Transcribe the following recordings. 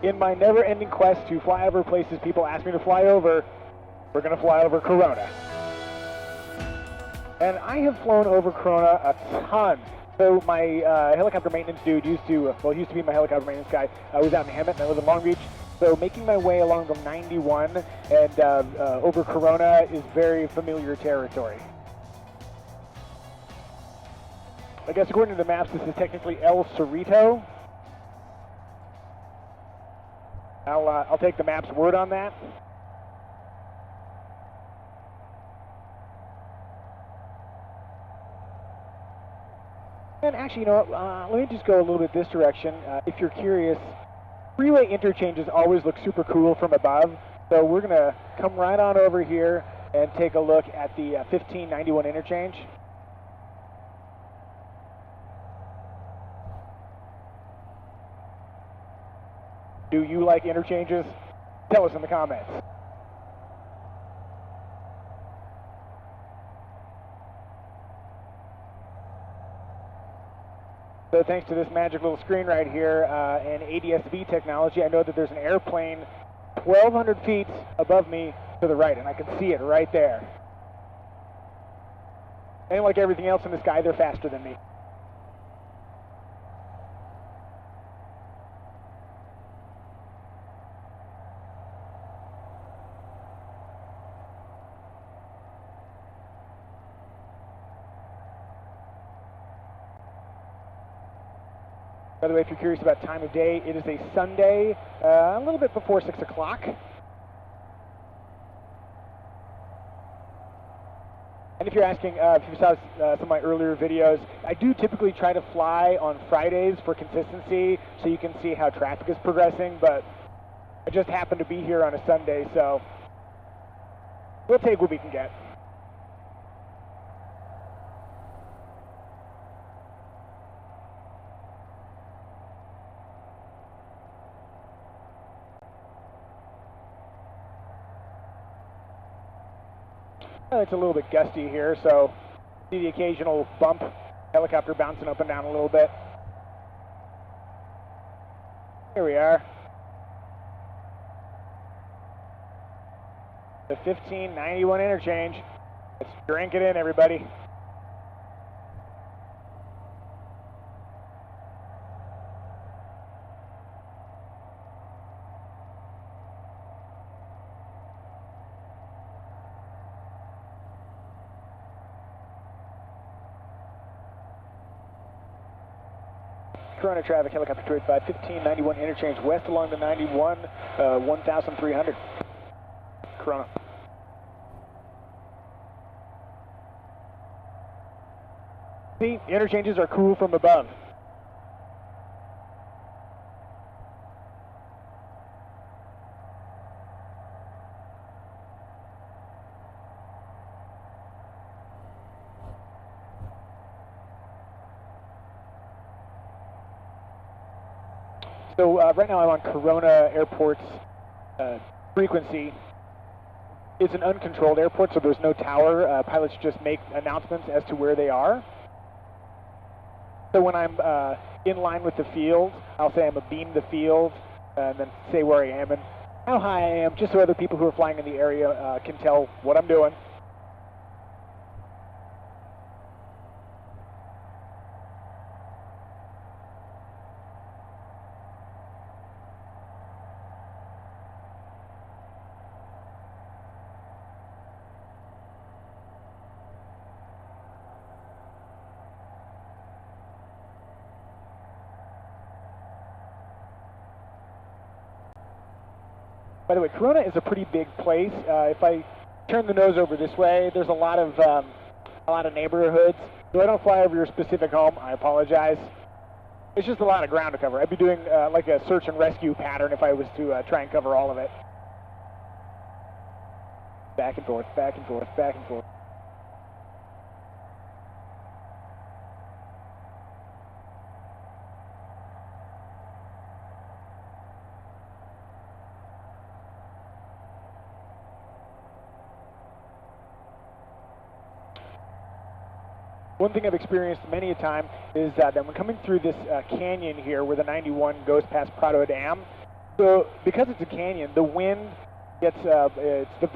in my never-ending quest to fly over places people ask me to fly over, we're going to fly over Corona. And I have flown over Corona a ton. So my helicopter maintenance dude used to be my helicopter maintenance guy. I was out in Hemet and I live in Long Beach. So making my way along the 91 and over Corona is very familiar territory. I guess according to the maps, this is technically El Cerrito. I'll take the map's word on that. And actually, you know what, let me just go a little bit this direction. If you're curious, freeway interchanges always look super cool from above. So we're going to come right on over here and take a look at the 1591 interchange. Do you like interchanges? Tell us in the comments. So thanks to this magic little screen right here and ADS-B technology, I know that there's an airplane 1,200 feet above me to the right, and I can see it right there. And like everything else in the sky, they're faster than me. By the way, if you're curious about time of day, it is a Sunday, a little bit before 6 o'clock. And if you're asking, if you saw some of my earlier videos, I do typically try to fly on Fridays for consistency so you can see how traffic is progressing, but I just happen to be here on a Sunday, so we'll take what we can get. It's a little bit gusty here, so see the occasional bump, helicopter bouncing up and down a little bit. Here we are. The 1591 interchange. Let's drink it in, everybody. Corona traffic, helicopter 285, 1591 interchange west along the 91, 1,300. Corona. See, interchanges are cool from above. So right now I'm on Corona Airport's frequency. It's an uncontrolled airport, so there's no tower. Pilots just make announcements as to where they are. So when I'm in line with the field, I'll say I'm abeam the field, and then say where I am and how high I am, just so other people who are flying in the area can tell what I'm doing. By the way, Corona is a pretty big place. If I turn the nose over this way, there's a lot of neighborhoods. So I don't fly over your specific home. I apologize. It's just a lot of ground to cover. I'd be doing like a search and rescue pattern if I was to try and cover all of it. Back and forth, back and forth, back and forth. One thing I've experienced many a time is that when coming through this canyon here where the 91 goes past Prado Dam, So because it's a canyon, the wind gets, it's the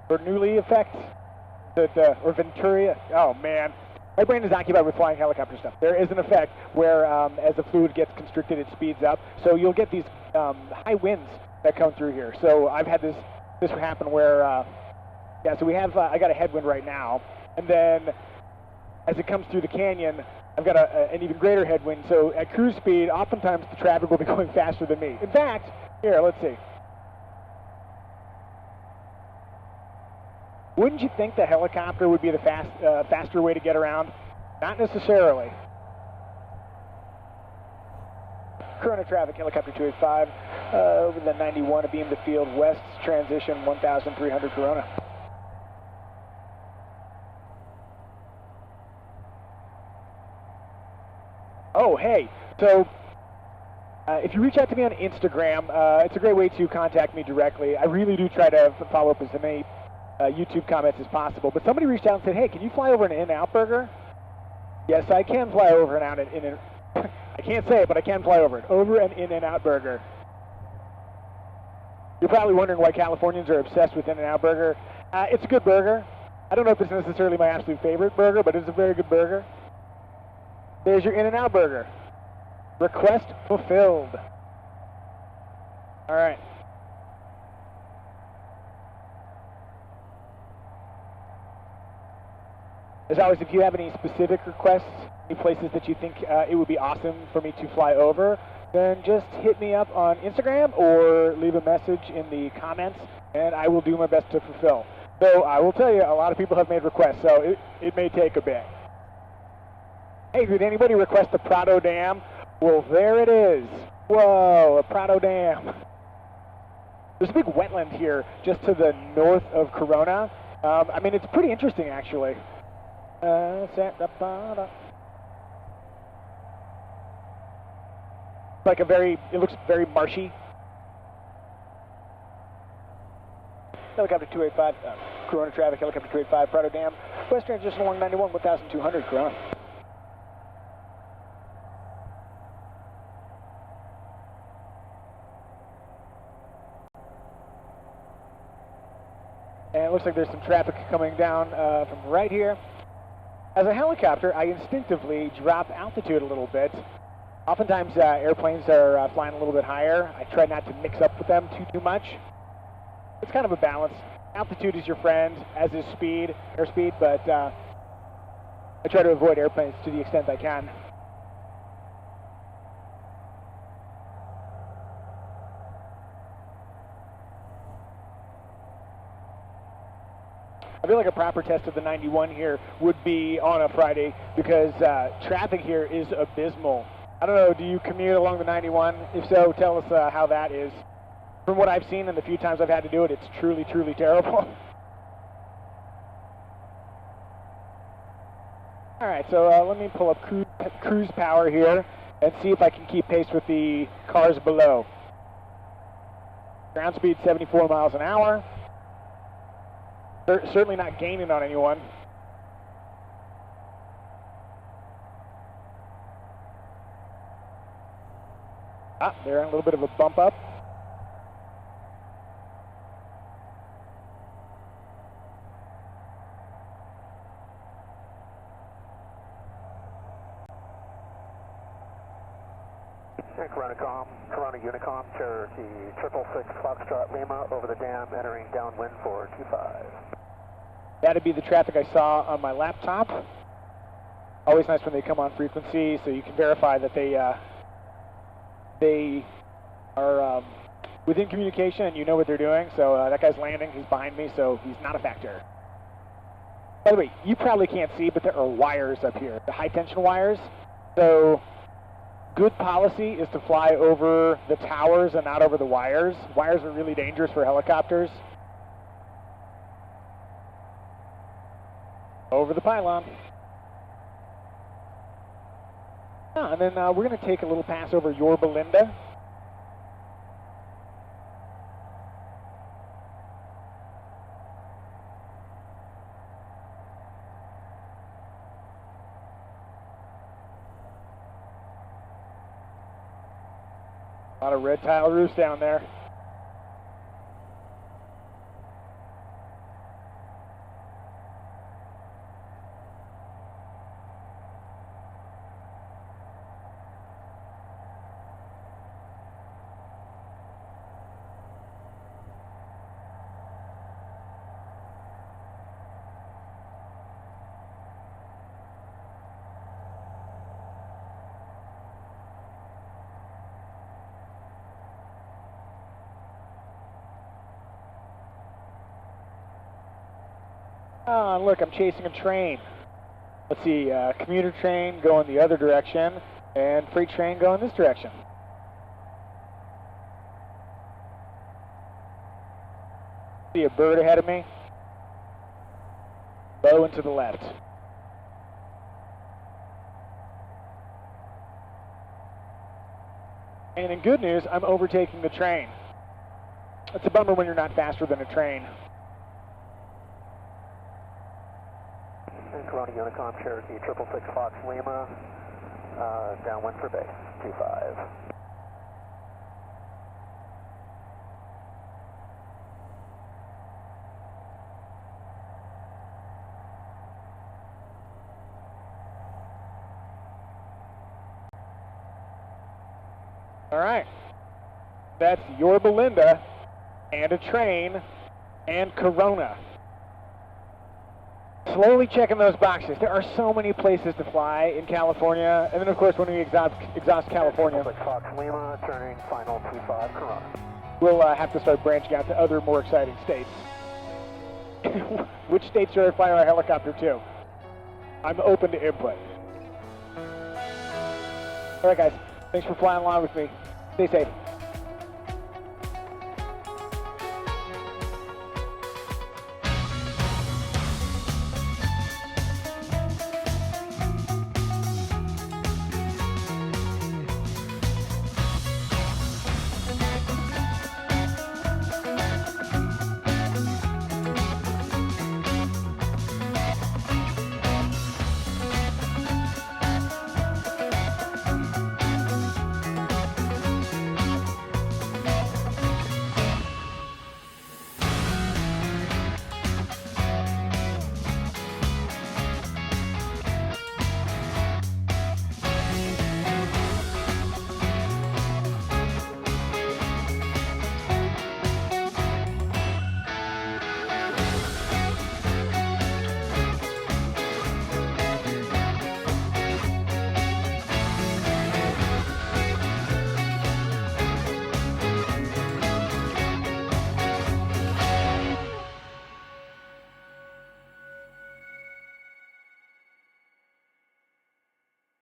Bernoulli effect, or Venturi. Oh man, my brain is occupied with flying helicopter stuff. There is an effect where as the fluid gets constricted, it speeds up. So you'll get these high winds that come through here. So I've had this happen where, yeah, so we have, I got a headwind right now, and then as it comes through the canyon, I've got an even greater headwind. So at cruise speed, oftentimes the traffic will be going faster than me. In fact, here, let's see. Wouldn't you think the helicopter would be the faster way to get around? Not necessarily. Corona traffic, helicopter 285, over the 91, abeam to field west, transition 1,300 Corona. Oh, hey, so if you reach out to me on Instagram, it's a great way to contact me directly. I really do try to follow up as many YouTube comments as possible, but somebody reached out and said, hey, can you fly over an In-N-Out burger? Yes, I can fly over an In-N-Out. I can't say it, but I can fly over it. Over an In-N-Out burger. You're probably wondering why Californians are obsessed with In-N-Out burger. It's a good burger. I don't know if it's necessarily my absolute favorite burger, but it's a very good burger. There's your In-N-Out burger. Request fulfilled. All right. As always, if you have any specific requests, any places that you think it would be awesome for me to fly over, then just hit me up on Instagram or leave a message in the comments, and I will do my best to fulfill. So I will tell you, a lot of people have made requests, so it may take a bit. Hey, did anybody request the Prado Dam? Well, there it is. Whoa, a Prado Dam. There's a big wetland here just to the north of Corona. I mean, it's pretty interesting, actually. Like it looks very marshy. Helicopter 285, Corona traffic, helicopter 285, Prado Dam, west transition along 91, 1,200 Corona. And it looks like there's some traffic coming down from right here. As a helicopter, I instinctively drop altitude a little bit. Oftentimes airplanes are flying a little bit higher. I try not to mix up with them too much. It's kind of a balance. Altitude is your friend, as is speed, airspeed, but I try to avoid airplanes to the extent I can. I feel like a proper test of the 91 here would be on a Friday because traffic here is abysmal. I don't know, do you commute along the 91? If so, tell us how that is. From what I've seen and the few times I've had to do it, it's truly, truly terrible. All right, so let me pull up cruise power here and see if I can keep pace with the cars below. Ground speed 74 miles an hour. Certainly not gaining on anyone. They're on a little bit of a bump up. Corona Unicom, Cherokee 666 Foxtrot Lima over the dam, entering downwind for 25. That'd be the traffic I saw on my laptop. Always nice when they come on frequency, so you can verify that they are within communication and you know what they're doing. So that guy's landing, he's behind me, so he's not a factor. By the way, you probably can't see, but there are wires up here, the high tension wires. So good policy is to fly over the towers and not over the wires. Wires are really dangerous for helicopters. Over the pylon. And then we're going to take a little pass over Yorba Linda. A lot of red tile roofs down there. Oh, look, I'm chasing a train. Let's see, commuter train going the other direction, and freight train going this direction. See a bird ahead of me? Low and to the left. And in good news, I'm overtaking the train. It's a bummer when you're not faster than a train. Corona Unicom Cherokee 666 Fox Lima, downwind for base, 25. All right, that's Yorba Linda and a train and Corona. Slowly checking those boxes. There are so many places to fly in California, and then of course when we exhaust California, 666 Fox Lima, turning final 25 Corona. We'll have to start branching out to other more exciting states. Which states should I fly our helicopter to? I'm open to input. All right, guys. Thanks for flying along with me. Stay safe.